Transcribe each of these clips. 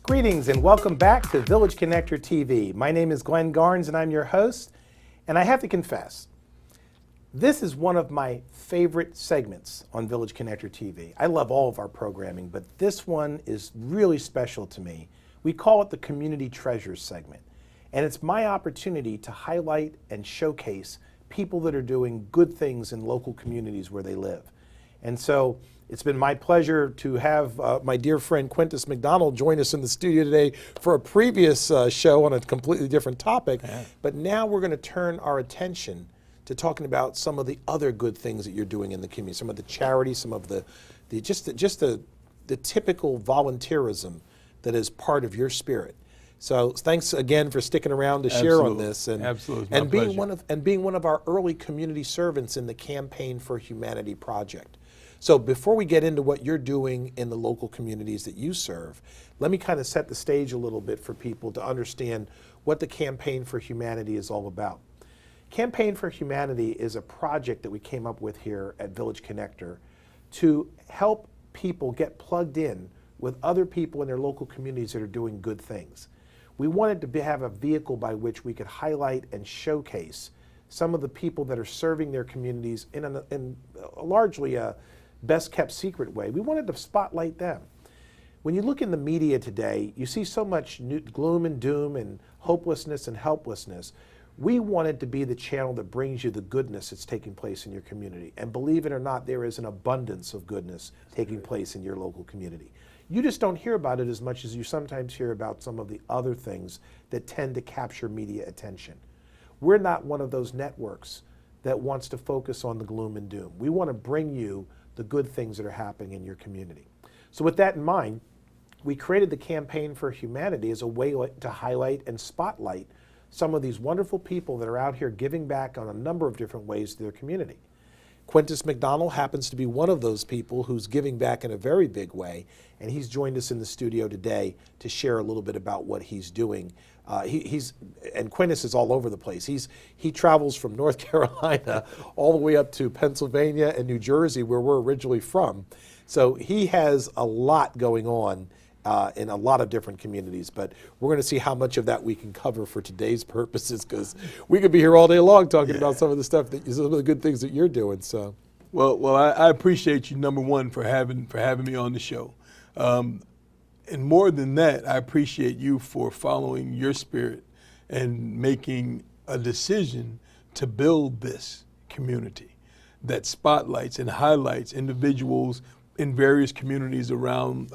Greetings and welcome back to Village Connector TV. My name is Glenn Garnes and I'm your host. And I have to confess, this is one of my favorite segments on Village Connector TV. I love all of our programming, but this one is really special to me. We call it the Community Treasures segment. And it's my opportunity to highlight and showcase people that are doing good things in local communities where they live. And so it's been my pleasure to have my dear friend Quintus McDonald join us in the studio today for a previous show on a completely different topic. Yeah. But now we're going to turn our attention to talking about some of the other good things that you're doing in the community, some of the charities, some of the typical volunteerism that is part of your spirit. So thanks again for sticking around to share on this, and being one of our early community servants in the Campaign for Humanity project. So before we get into what you're doing in the local communities that you serve, let me kind of set the stage a little bit for people to understand what the Campaign for Humanity is all about. Campaign for Humanity is a project that we came up with here at Village Connector to help people get plugged in with other people in their local communities that are doing good things. We wanted to have a vehicle by which we could highlight and showcase some of the people that are serving their communities in largely a best kept secret way. We wanted to spotlight them. When you look in the media today, you see so much gloom and doom and hopelessness and helplessness. We wanted to be the channel that brings you the goodness that's taking place in your community. And believe it or not, there is an abundance of goodness taking place in your local community. You just don't hear about it as much as you sometimes hear about some of the other things that tend to capture media attention. We're not one of those networks that wants to focus on the gloom and doom. We want to bring you the good things that are happening in your community. So with that in mind, we created the Campaign for Humanity as a way to highlight and spotlight some of these wonderful people that are out here giving back on a number of different ways to their community. Quintus McDonald happens to be one of those people who's giving back in a very big way, and he's joined us in the studio today to share a little bit about what he's doing. And Quintus is all over the place. He travels from North Carolina all the way up to Pennsylvania and New Jersey, where we're originally from. So he has a lot going on in a lot of different communities, but we're going to see how much of that we can cover for today's purposes, because we could be here all day long talking about some of the stuff some of the good things that you're doing. So, well, I appreciate you, number one, for having me on the show. And more than that, I appreciate you for following your spirit and making a decision to build this community that spotlights and highlights individuals in various communities around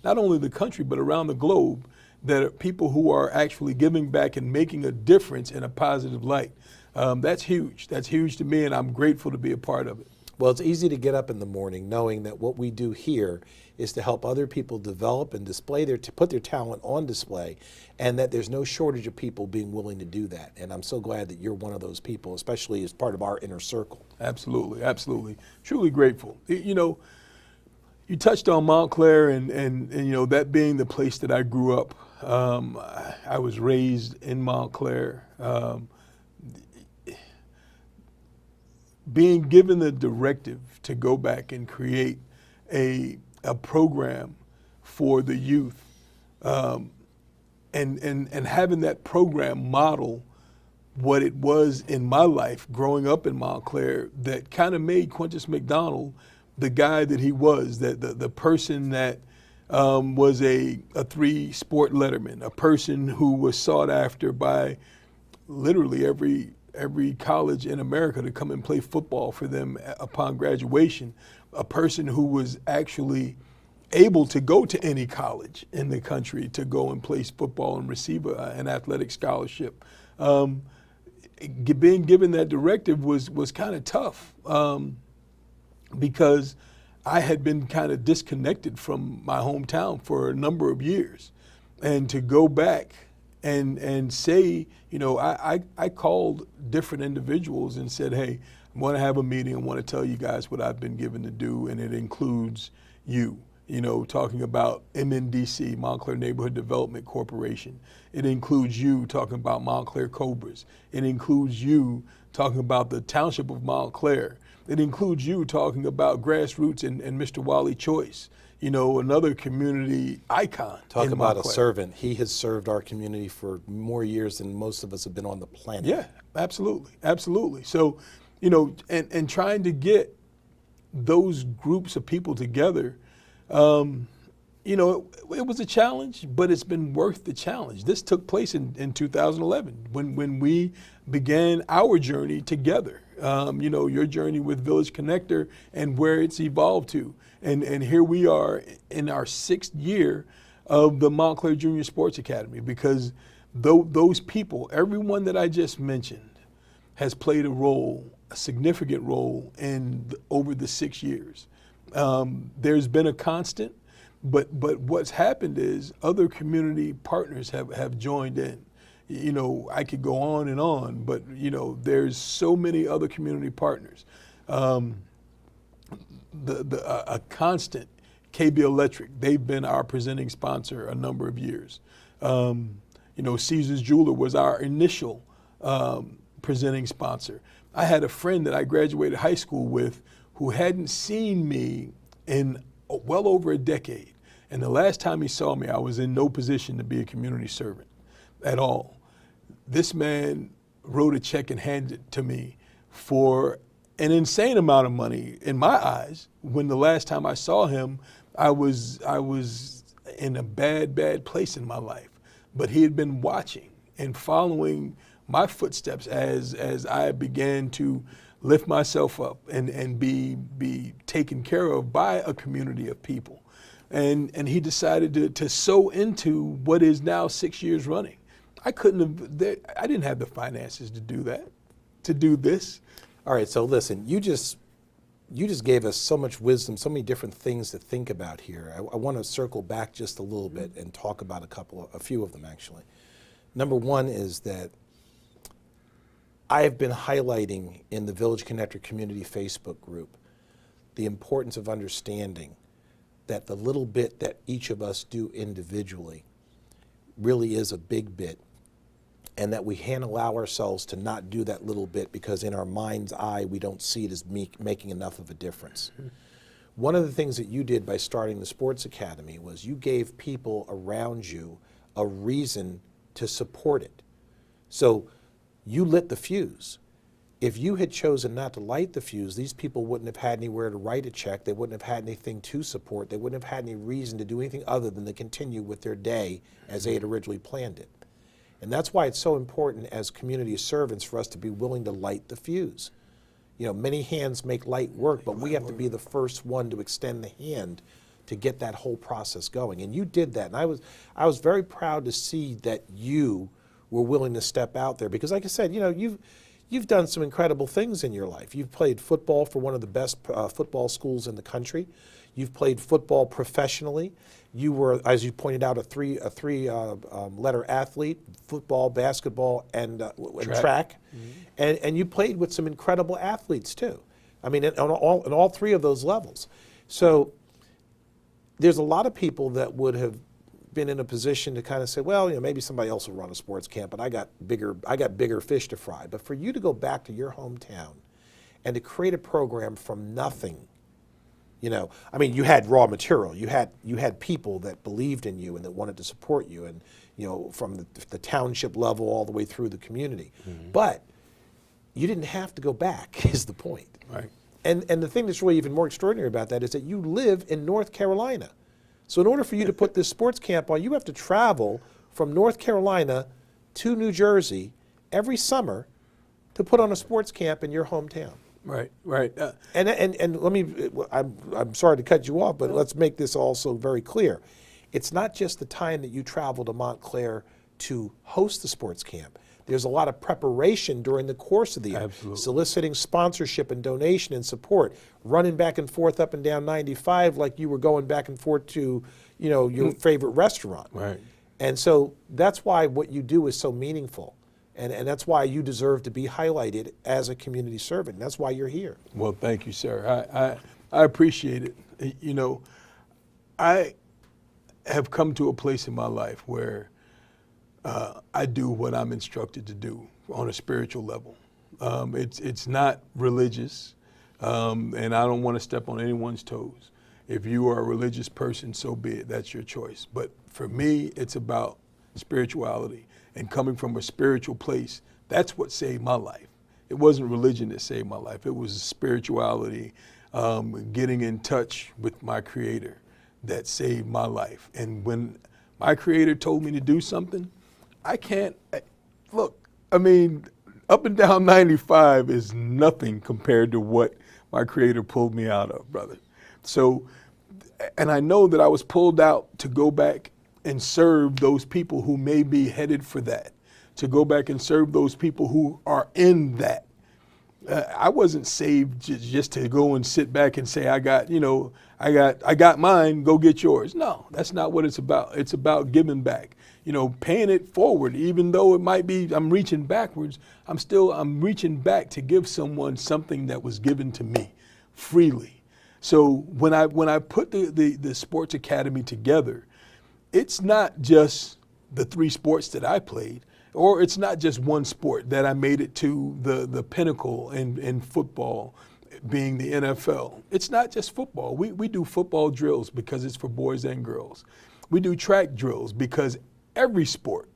not only the country, but around the globe, that are people who are actually giving back and making a difference in a positive light. That's huge. That's huge to me, and I'm grateful to be a part of it. Well, it's easy to get up in the morning knowing that what we do here is to help other people develop and to put their talent on display, and that there's no shortage of people being willing to do that. And I'm so glad that you're one of those people, especially as part of our inner circle. Absolutely, absolutely. Truly grateful. You know, you touched on Montclair and you know, that being the place that I grew up. I was raised in Montclair. Being given the directive to go back and create a program for the youth, and having that program model what it was in my life growing up in Montclair, that kind of made Quintus McDonald the guy that he was, the person that was a 3-sport letterman, a person who was sought after by literally every college in America to come and play football for them upon graduation, a person who was actually able to go to any college in the country to go and play football and receive an athletic scholarship. Being given that directive was kind of tough, because I had been kind of disconnected from my hometown for a number of years. And to go back and say, you know, I called different individuals and said, hey, I want to have a meeting. I want to tell you guys what I've been given to do, and it includes you. You know, talking about MNDC, Montclair Neighborhood Development Corporation. It includes you talking about Montclair Cobras. It includes you talking about the Township of Montclair. It includes you talking about grassroots and Mr. Wally Choice. another community icon. Talk in about Montclair. a servant. He has served our community for more years than most of us have been on the planet. Yeah, absolutely, absolutely. So, and trying to get those groups of people together, it was a challenge, but it's been worth the challenge. This took place in 2011 when we began our journey together. Your journey with Village Connector and where it's evolved to. And here we are in our 6th year of the Montclair Junior Sports Academy, because those people, everyone that I just mentioned, has played a significant role over the 6 years. There's been a constant, but what's happened is other community partners have joined in. I could go on, but there's so many other community partners. A constant, KB Electric, they've been our presenting sponsor a number of years. Caesar's Jeweler was our initial presenting sponsor. I had a friend that I graduated high school with who hadn't seen me in well over a decade. And the last time he saw me, I was in no position to be a community servant at all. This man wrote a check and handed it to me for an insane amount of money in my eyes. When the last time I saw him, I was in a bad place in my life. But he had been watching and following my footsteps as I began to lift myself up and be taken care of by a community of people. And he decided to sow into what is now 6 years running. I didn't have the finances to do that, to do this. All right, so listen, you just gave us so much wisdom, so many different things to think about here. I want to circle back just a little bit and talk about a few of them actually. Number one is that I have been highlighting in the Village Connector Community Facebook group the importance of understanding that the little bit that each of us do individually really is a big bit, and that we can't allow ourselves to not do that little bit because in our mind's eye we don't see it as making enough of a difference. Mm-hmm. One of the things that you did by starting the Sports Academy was you gave people around you a reason to support it. So you lit the fuse. If you had chosen not to light the fuse, these people wouldn't have had anywhere to write a check. They wouldn't have had anything to support. They wouldn't have had any reason to do anything other than to continue with their day as they had originally planned it. And that's why it's so important as community servants for us to be willing to light the fuse. Many hands make light work, but we have to be the first one to extend the hand to get that whole process going. And you did that. And I was very proud to see that you were willing to step out there, because like I said, you've done some incredible things in your life. You've played football for one of the best football schools in the country. You've played football professionally. You were, as you pointed out, a three-letter athlete: football, basketball, and track. Mm-hmm. And you played with some incredible athletes too. I mean, on all three of those levels. So there's a lot of people that would have been in a position to kind of say, well, maybe somebody else will run a sports camp, but I got bigger fish to fry. But for you to go back to your hometown and to create a program from nothing, you had raw material. You had people that believed in you and that wanted to support you, and from the township level all the way through the community. Mm-hmm. But you didn't have to go back, is the point. Right. And the thing that's really even more extraordinary about that is that you live in North Carolina. So in order for you to put this sports camp on, you have to travel from North Carolina to New Jersey every summer to put on a sports camp in your hometown. Right. And let me, I'm sorry to cut you off, but let's make this also very clear. It's not just the time that you travel to Montclair to host the sports camp. There's a lot of preparation during the course of the year. Absolutely. Soliciting sponsorship and donation and support, running back and forth up and down 95 like you were going back and forth to, your favorite restaurant. Right. And so that's why what you do is so meaningful. And that's why you deserve to be highlighted as a community servant. And that's why you're here. Well, thank you, sir. I appreciate it. I have come to a place in my life where I do what I'm instructed to do on a spiritual level. It's not religious, and I don't want to step on anyone's toes. If you are a religious person, so be it. That's your choice. But for me, it's about spirituality and coming from a spiritual place. That's what saved my life. It wasn't religion that saved my life. It was spirituality, getting in touch with my Creator that saved my life. And when my Creator told me to do something, I can't, look, I mean, up and down 95 is nothing compared to what my Creator pulled me out of, brother. So, and I know that I was pulled out to go back and serve those people who may be headed for that, to go back and serve those people who are in that. I wasn't saved just to go and sit back and say, I got mine, go get yours. No, that's not what it's about. It's about giving back, paying it forward. Even though it might be I'm reaching backwards, I'm reaching back to give someone something that was given to me freely. So when I put the sports academy together, it's not just the 3 sports that I played, or it's not just one sport that I made it to the pinnacle in football, being the NFL. It's not just football. We do football drills because it's for boys and girls. We do track drills because every sport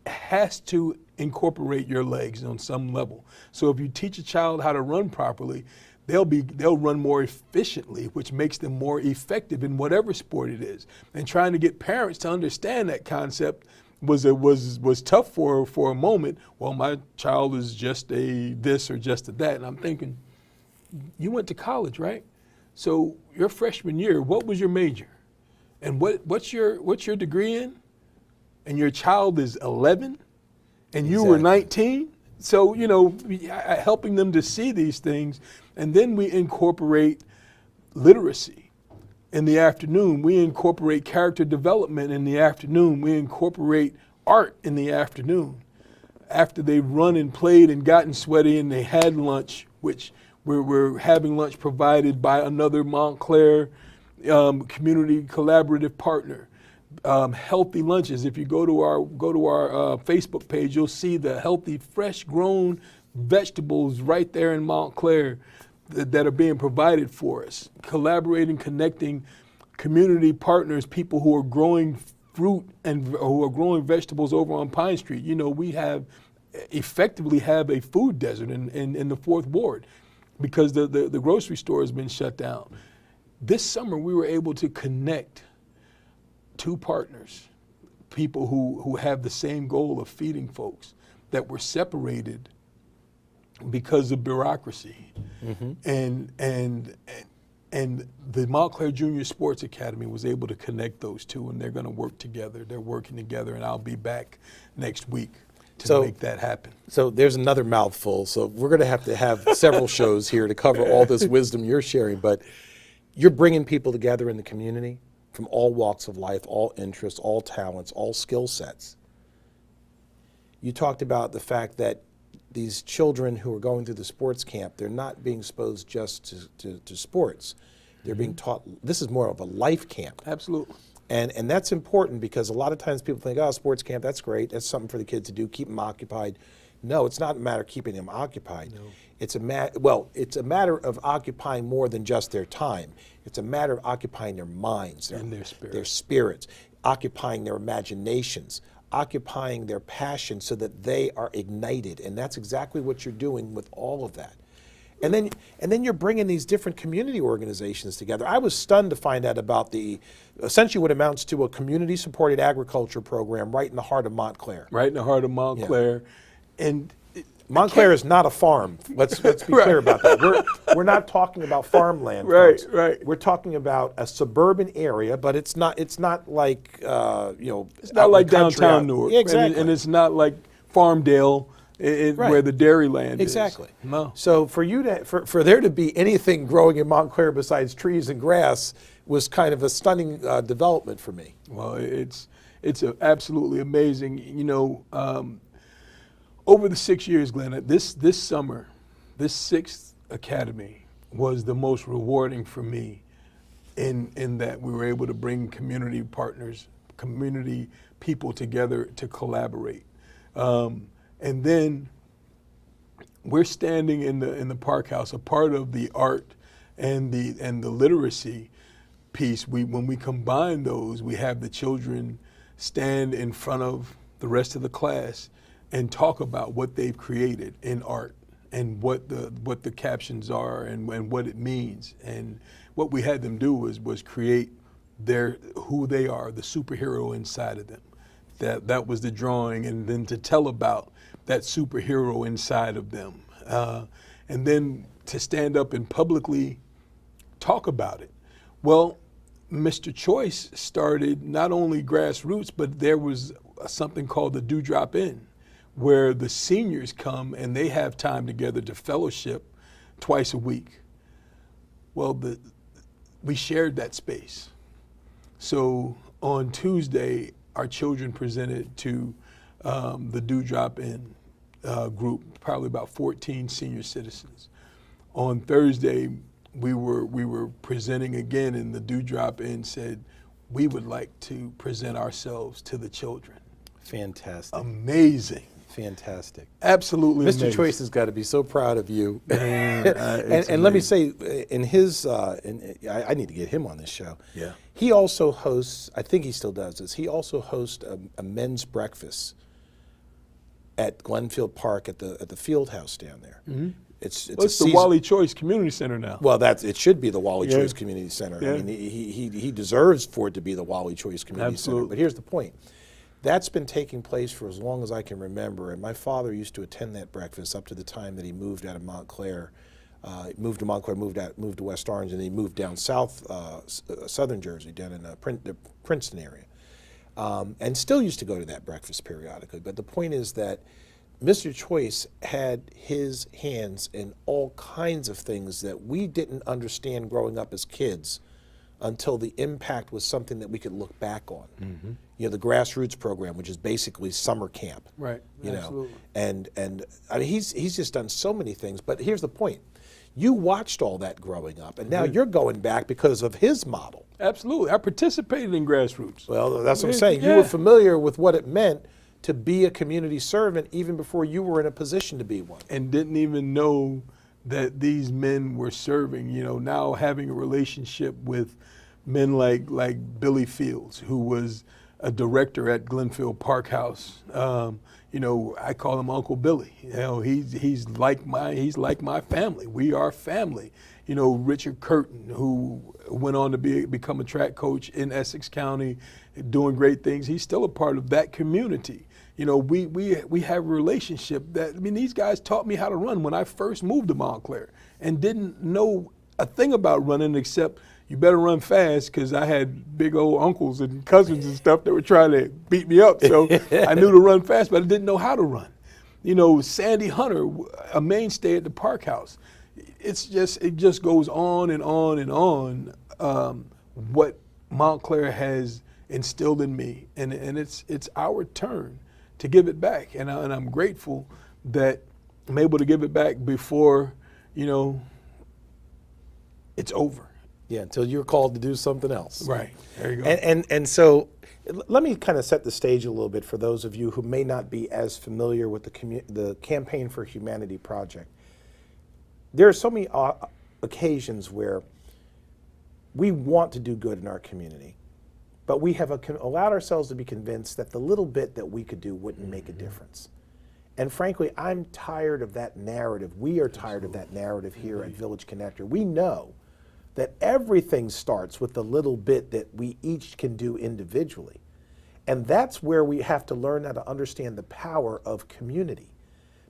has to incorporate your legs on some level. So if you teach a child how to run properly, they'll run more efficiently, which makes them more effective in whatever sport it is. And trying to get parents to understand that concept was tough for a moment. Well, my child is just a this or just a that. And I'm thinking, you went to college, right? So your freshman year, what was your major? And what's your degree in? And your child is 11 and you were 19? So, helping them to see these things. And then we incorporate literacy in the afternoon. We incorporate character development in the afternoon. We incorporate art in the afternoon. After they've run and played and gotten sweaty and they had lunch, which we're having lunch provided by another Montclair community collaborative partner. Healthy lunches. If you go to our Facebook page, you'll see the healthy, fresh grown vegetables right there in Montclair that are being provided for us. Collaborating, connecting community partners, people who are growing fruit and who are growing vegetables over on Pine Street. We effectively have a food desert in the 4th Ward because the grocery store has been shut down. This summer we were able to connect 2 partners, people who have the same goal of feeding folks that were separated because of bureaucracy. Mm-hmm. And the Montclair Junior Sports Academy was able to connect those 2, and they're going to work together. They're working together, and I'll be back next week to make that happen. So there's another mouthful. So we're going to have several shows here to cover all this wisdom you're sharing, but you're bringing people together in the community from all walks of life, all interests, all talents, all skill sets. You talked about the fact that these children who are going through the sports camp, they're not being exposed just to sports. They're being taught, this is more of a life camp. Absolutely. And that's important because a lot of times people think, sports camp, that's great. That's something for the kids to do, keep them occupied. No, it's not a matter of keeping them occupied. No. It's a matter of occupying more than just their time. It's a matter of occupying their minds, their spirits, occupying their imaginations, occupying their passion so that they are ignited. And that's exactly what you're doing with all of that. And then you're bringing these different community organizations together. I was stunned to find out about essentially what amounts to a community-supported agriculture program right in the heart of Montclair. Right in the heart of Montclair. Yeah. And Montclair is not a farm. Let's be clear about that. We're not talking about farmland. Right, folks. right. We're talking about a suburban area, but it's not like it's not like downtown Newark. Yeah, exactly. And it's not like Farmdale. Where the dairy land exactly. is. No. So for there to be anything growing in Montclair besides trees and grass was kind of a stunning development for me. Well, it's absolutely amazing. Over the 6 years, Glenn, this summer, this 6th academy was the most rewarding for me in that we were able to bring community partners, community people together to collaborate. And then we're standing in the park house, a part of the art and the literacy piece, when we combine those, we have the children stand in front of the rest of the class and talk about what they've created in art and what the captions are and what it means. And what we had them do was create who they are, the superhero inside of them. That was the drawing, and then to tell about that superhero inside of them. And then to stand up and publicly talk about it. Well, Mr. Choice started not only grassroots, but there was something called the Dewdrop Inn, where the seniors come and they have time together to fellowship twice a week. Well, we shared that space. So on Tuesday, our children presented to the Dewdrop Inn group, probably about 14 senior citizens. On Thursday, we were presenting again, and the Dewdrop Inn said, we would like to present ourselves to the children. Fantastic. Amazing. Fantastic. Absolutely Mr. amazing. Choice has got to be so proud of you. And let me say, in his, I need to get him on this show. Yeah. He also hosts, I think he still does this, he also hosts a men's breakfast at Glenfield Park at the field house down there. Mm-hmm. It's the Wally Choice Community Center now. Well, it should be the Wally Choice Community Center. Yeah. I mean, he deserves for it to be the Wally Choice Community Center. But here's the point. That's been taking place for as long as I can remember, and my father used to attend that breakfast up to the time that he moved out of Montclair. Moved to Montclair, moved to West Orange, and he moved down south, southern Jersey, down in the Princeton area, and still used to go to that breakfast periodically. But the point is that Mr. Choice had his hands in all kinds of things that we didn't understand growing up as kids until the impact was something that we could look back on. Mm-hmm. You know, the grassroots program, which is basically summer camp. Right. You Absolutely. know, and I mean, he's just done so many things. But here's the point: you watched all that growing up, and now you're going back because of his model. Absolutely. I participated in grassroots. Well, that's what I'm saying. Yeah. You were familiar with what it meant to be a community servant even before you were in a position to be one. And didn't even know that these men were serving. You know, now having a relationship with men like Billy Fields, who was a director at Glenfield Park House. You know, I call him Uncle Billy. You know, he's like my family. We are family. You know, Richard Curtin, who went on to become a track coach in Essex County, doing great things. He's still a part of that community. You know, we have a relationship that, I mean, these guys taught me how to run when I first moved to Montclair and didn't know a thing about running except you better run fast, because I had big old uncles and cousins and stuff that were trying to beat me up. So I knew to run fast, but I didn't know how to run. You know, Sandy Hunter, a mainstay at the Park House. It just goes on and on and on. What Montclair has instilled in me, and it's our turn to give it back, and I'm grateful that I'm able to give it back before, you know, it's over. Yeah, until you're called to do something else. Right. There you go. And so let me kind of set the stage a little bit for those of you who may not be as familiar with the Campaign for Humanity project. There are so many occasions where we want to do good in our community, but we have allowed ourselves to be convinced that the little bit that we could do wouldn't make a difference. And frankly, I'm tired of that narrative. We are tired of that narrative here at Village Connector. We know that everything starts with the little bit that we each can do individually. And that's where we have to learn how to understand the power of community.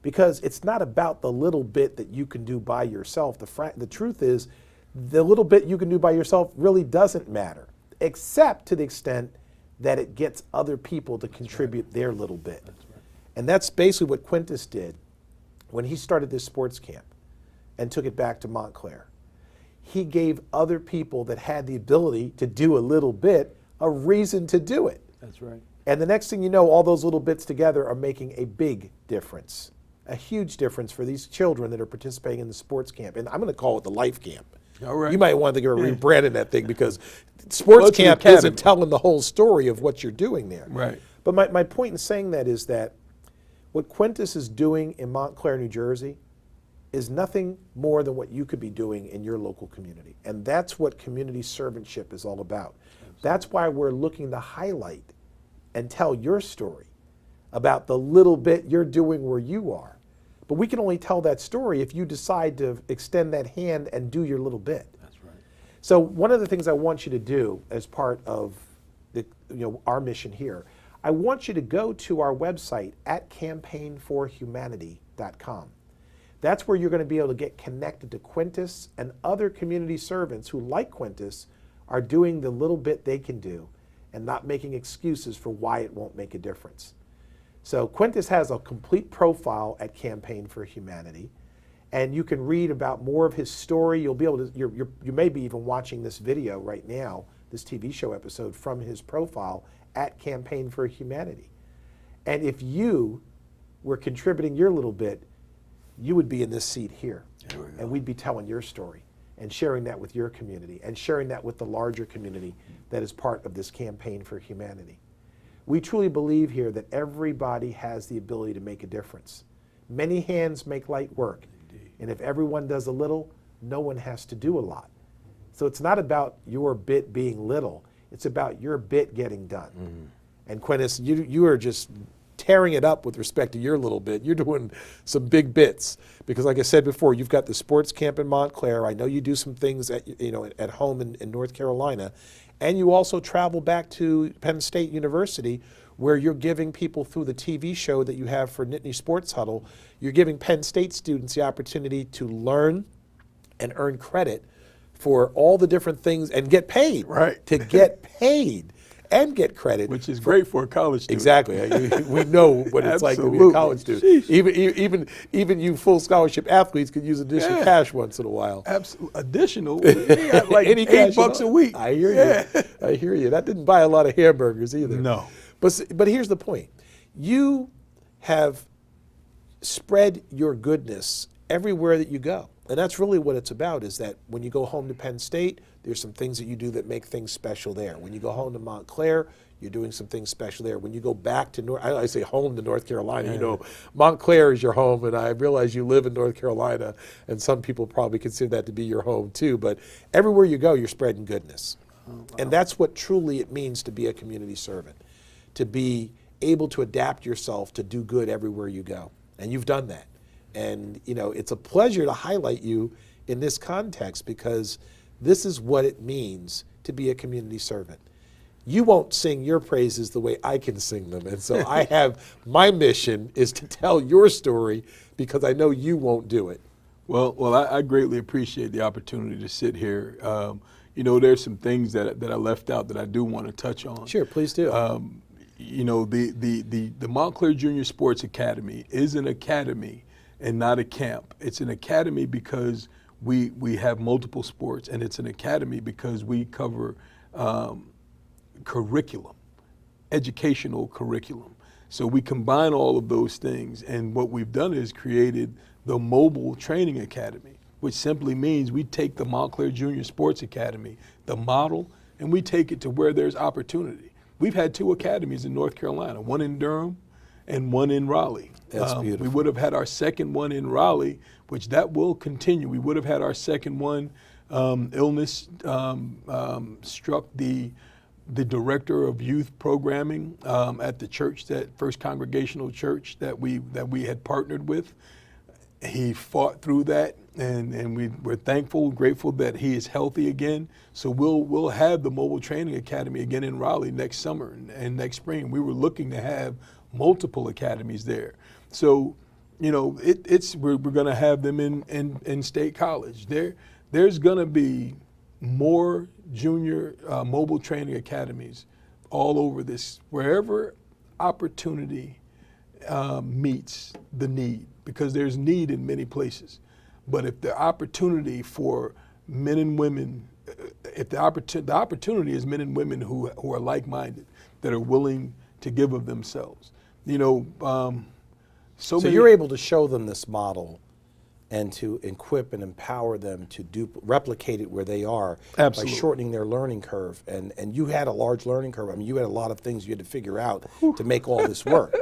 Because it's not about the little bit that you can do by yourself. The truth is, the little bit you can do by yourself really doesn't matter, except to the extent that it gets other people to contribute their little bit. And that's basically what Quintus did when he started this sports camp and took it back to Montclair. He gave other people that had the ability to do a little bit a reason to do it. That's right. And the next thing you know, all those little bits together are making a big difference, a huge difference for these children that are participating in the sports camp. And I'm going to call it the life camp. All right. You might want to get rebranded that thing, because sports camp isn't telling the whole story of what you're doing there. Right. But my point in saying that is that what Quintus is doing in Montclair, New Jersey, is nothing more than what you could be doing in your local community. And that's what community servantship is all about. Absolutely. That's why we're looking to highlight and tell your story about the little bit you're doing where you are. But we can only tell that story if you decide to extend that hand and do your little bit. That's right. So one of the things I want you to do as part of our mission here, I want you to go to our website at campaignforhumanity.com. That's where you're going to be able to get connected to Quintus and other community servants who, like Quintus, are doing the little bit they can do and not making excuses for why it won't make a difference. So Quintus has a complete profile at Campaign for Humanity, and you can read about more of his story. You'll be able to, you may be even watching this video right now, this TV show episode from his profile at Campaign for Humanity. And if you were contributing your little bit, you would be in this seat here, and we'd be telling your story and sharing that with your community and sharing that with the larger community that is part of this Campaign for Humanity. We truly believe here that everybody has the ability to make a difference. Many hands make light work. Indeed. And if everyone does a little, no one has to do a lot. So it's not about your bit being little, it's about your bit getting done. Mm-hmm. And Quintus, you are just tearing it up with respect to your little bit. You're doing some big bits because, like I said before, you've got the sports camp in Montclair. I know you do some things at home in North Carolina, and you also travel back to Penn State University, where you're giving people through the TV show that you have for Nittany Sports Huddle. You're giving Penn State students the opportunity to learn and earn credit for all the different things and get paid. Right. To get paid. And get credit. Which is great for a college student. Exactly. We know what it's like to be a college student. Even you full scholarship athletes could use additional cash once in a while. Absolutely. Additional? Like $8 a week. I hear you. I hear you. That didn't buy a lot of hamburgers either. No. But here's the point. You have spread your goodness everywhere that you go. And that's really what it's about, is that when you go home to Penn State, there's some things that you do that make things special there. When you go home to Montclair, you're doing some things special there. When you go back to I say home to North Carolina, Montclair is your home, and I realize you live in North Carolina, and some people probably consider that to be your home too, but everywhere you go, you're spreading goodness. Oh, wow. And that's what truly it means to be a community servant, to be able to adapt yourself to do good everywhere you go. And you've done that. And it's a pleasure to highlight you in this context, because this is what it means to be a community servant. You won't sing your praises the way I can sing them. And so my mission is to tell your story, because I know you won't do it. Well, I greatly appreciate the opportunity to sit here. There's some things that I left out that I do want to touch on. Sure, please do. The Montclair Junior Sports Academy is an academy and not a camp. It's an academy because we have multiple sports, and it's an academy because we cover curriculum, educational curriculum. So we combine all of those things, and what we've done is created the Mobile Training Academy, which simply means we take the Montclair Junior Sports Academy, the model, and we take it to where there's opportunity. We've had 2 academies in North Carolina, one in Durham and one in Raleigh. That's beautiful. We would have had our second one in Raleigh, which that will continue. We would have had our second one. Illness struck the director of youth programming at the church, that First Congregational Church that we had partnered with. He fought through that, and we're thankful, grateful that he is healthy again. So we'll have the Mobile Training Academy again in Raleigh next summer and next spring. We were looking to have multiple academies there. So, we're going to have them in State College. There's going to be more junior mobile training academies all over this, wherever opportunity meets the need, because there's need in many places. But if the opportunity for men and women, if the opportunity is men and women who are like-minded, that are willing to give of themselves. So you're able to show them this model and to equip and empower them to replicate it where they are. Absolutely. By shortening their learning curve. And you had a large learning curve. I mean, you had a lot of things you had to figure out to make all this work.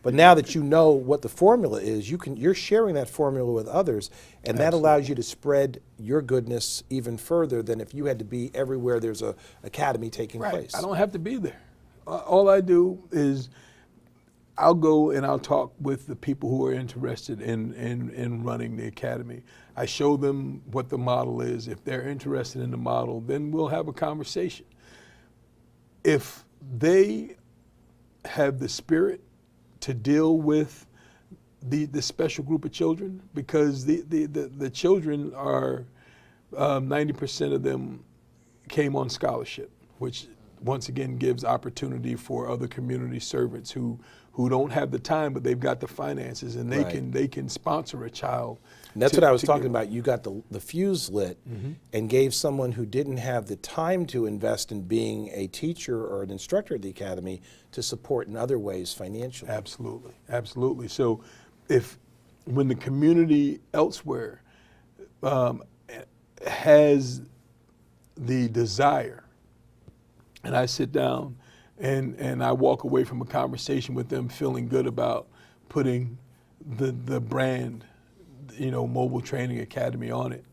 But now that you know what the formula is, you're sharing that formula with others, and that allows you to spread your goodness even further than if you had to be everywhere there's a academy taking place. I don't have to be there. All I do is I'll go and I'll talk with the people who are interested in running the academy. I show them what the model is. If they're interested in the model, then we'll have a conversation. If they have the spirit to deal with the special group of children, because the children are 90% of them came on scholarship, which once again gives opportunity for other community servants who don't have the time, but they've got the finances, and they can sponsor a child. And that's what I was talking about. You got the fuse lit and gave someone who didn't have the time to invest in being a teacher or an instructor at the academy to support in other ways financially. Absolutely, absolutely. So when the community elsewhere has the desire, and I sit down and I walk away from a conversation with them feeling good about putting the brand, Mobile Training Academy on it,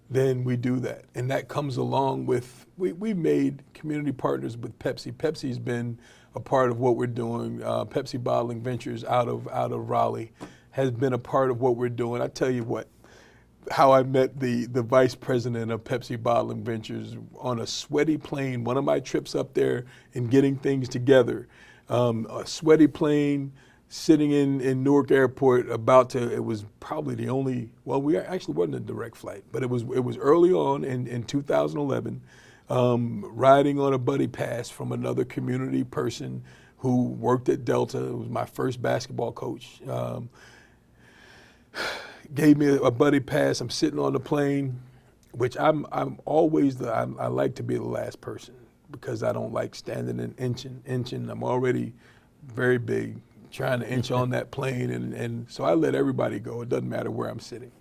then we do that. And that comes along with, we've made community partners with Pepsi. Pepsi's been a part of what we're doing. Pepsi Bottling Ventures out of Raleigh has been a part of what we're doing. I tell you what, how I met the vice president of Pepsi Bottling Ventures on a sweaty plane, one of my trips up there and getting things together. A sweaty plane, sitting in Newark Airport it was probably the only, well, we actually wasn't a direct flight, but it was early on in 2011, riding on a buddy pass from another community person who worked at Delta. It was my first basketball coach. Gave me a buddy pass. I'm sitting on the plane, which I'm always I like to be the last person because I don't like standing and inching. I'm already very big, trying to inch on that plane, and so I let everybody go. It doesn't matter where I'm sitting.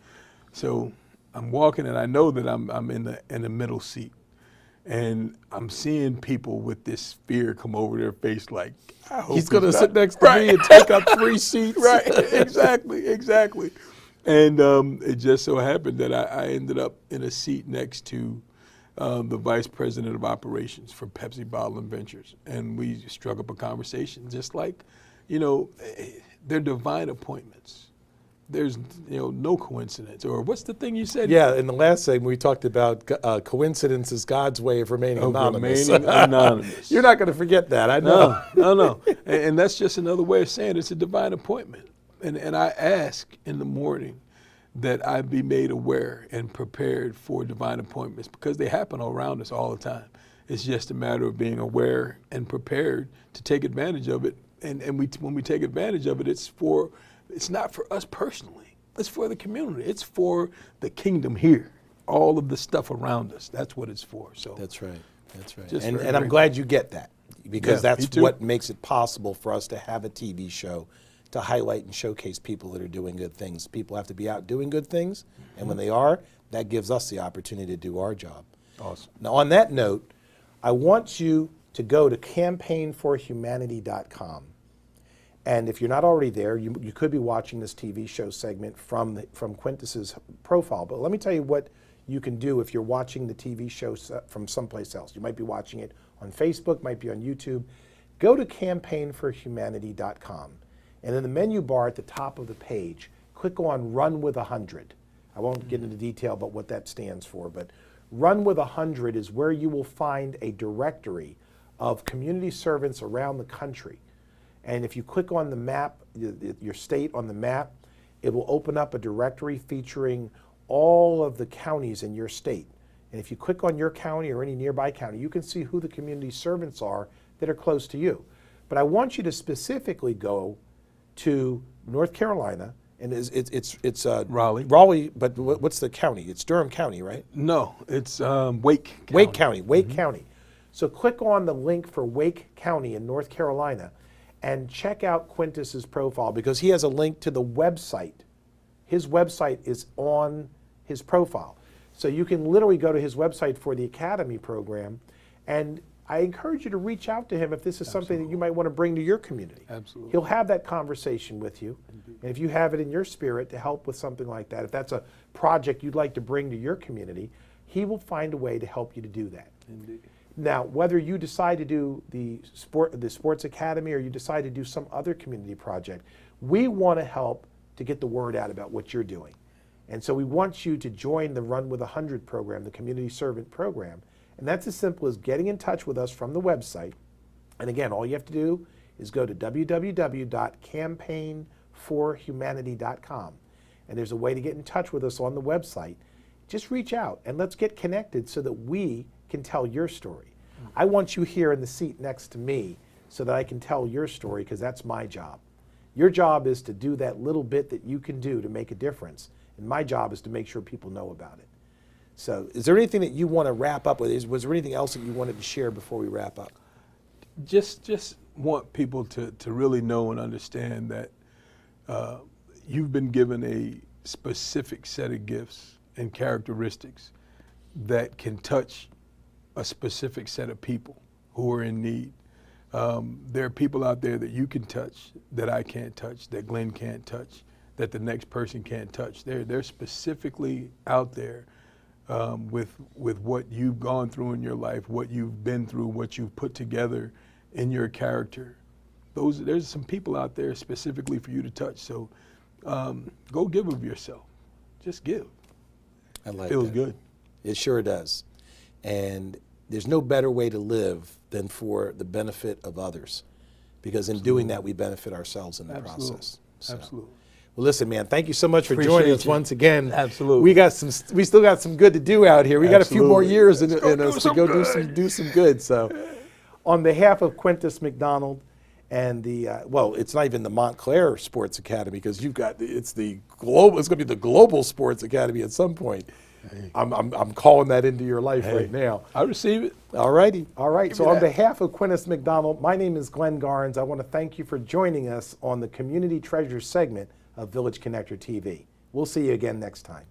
So I'm walking, and I know that I'm in the middle seat, and I'm seeing people with this fear come over their face, like, I hope he's going to sit next to me and take up 3 seats. Right, exactly. And it just so happened that I ended up in a seat next to the vice president of operations for Pepsi Bottling Ventures, and we struck up a conversation, just like, they're divine appointments. There's no coincidence. Or what's the thing you said? Yeah, in the last segment we talked about coincidence is God's way of remaining anonymous. You're not going to forget that, I know. No. And that's just another way of saying it's a divine appointment. And I ask in the morning that I be made aware and prepared for divine appointments, because they happen around us all the time. It's just a matter of being aware and prepared to take advantage of it. And when we take advantage of it, it's not for us personally. It's for the community. It's for the kingdom here. All of the stuff around us. That's what it's for. So that's right. And I'm glad you get that, because that's what makes it possible for us to have a TV show to highlight and showcase people that are doing good things. People have to be out doing good things, and when they are, that gives us the opportunity to do our job. Awesome. Now, on that note, I want you to go to campaignforhumanity.com. And if you're not already there, you could be watching this TV show segment from Quintus's profile. But let me tell you what you can do if you're watching the TV show from someplace else. You might be watching it on Facebook, might be on YouTube. Go to campaignforhumanity.com. And in the menu bar at the top of the page, click on Run with 100. I won't get into detail about what that stands for, but Run with 100 is where you will find a directory of community servants around the country. And if you click on the map, your state on the map, it will open up a directory featuring all of the counties in your state. And if you click on your county or any nearby county, you can see who the community servants are that are close to you. But I want you to specifically go to North Carolina, and it's Raleigh. Raleigh, but what's the county? It's Durham County, right? No, it's Wake County. Wake County. Wake County. So click on the link for Wake County in North Carolina and check out Quintus's profile, because he has a link to the website. His website is on his profile. So you can literally go to his website for the Academy program, and I encourage you to reach out to him if this is something that you might want to bring to your community. Absolutely. He'll have that conversation with you. And if you have it in your spirit to help with something like that, if that's a project you'd like to bring to your community, he will find a way to help you to do that. Indeed. Now, whether you decide to do the Sports Academy or you decide to do some other community project, we want to help to get the word out about what you're doing. And so we want you to join the Run with 100 program, the Community Servant Program. And that's as simple as getting in touch with us from the website. And again, all you have to do is go to www.campaignforhumanity.com. And there's a way to get in touch with us on the website. Just reach out and let's get connected so that we can tell your story. I want you here in the seat next to me so that I can tell your story, because that's my job. Your job is to do that little bit that you can do to make a difference. And my job is to make sure people know about it. So is there anything that you want to wrap up with? Was there anything else that you wanted to share before we wrap up? Just want people to really know and understand that you've been given a specific set of gifts and characteristics that can touch a specific set of people who are in need. There are people out there that you can touch, that I can't touch, that Glenn can't touch, that the next person can't touch. They're specifically out there with what you've gone through in your life, what you've been through, what you've put together in your character. There's some people out there specifically for you to touch. So go give of yourself. Just give. I like Feels that. good. It sure does. And there's no better way to live than for the benefit of others, because in doing that, we benefit ourselves in the process. So. Absolutely. Well, listen, man, thank you so much for Appreciate joining us you. once again. Absolutely. We still got some good to do out here. We got a few more Absolutely. years in Let's go us do to some go good. do some good. So, on behalf of Quintus McDonald and the it's not even the Montclair Sports Academy, because it's going to be the Global Sports Academy at some point. Hey. I'm calling that into your life right now. I receive it. All righty. All right. Give So me on that. behalf of Quintus McDonald, my name is Glenn Garnes. I want to thank you for joining us on the Community Treasure segment of Village Connector TV. We'll see you again next time.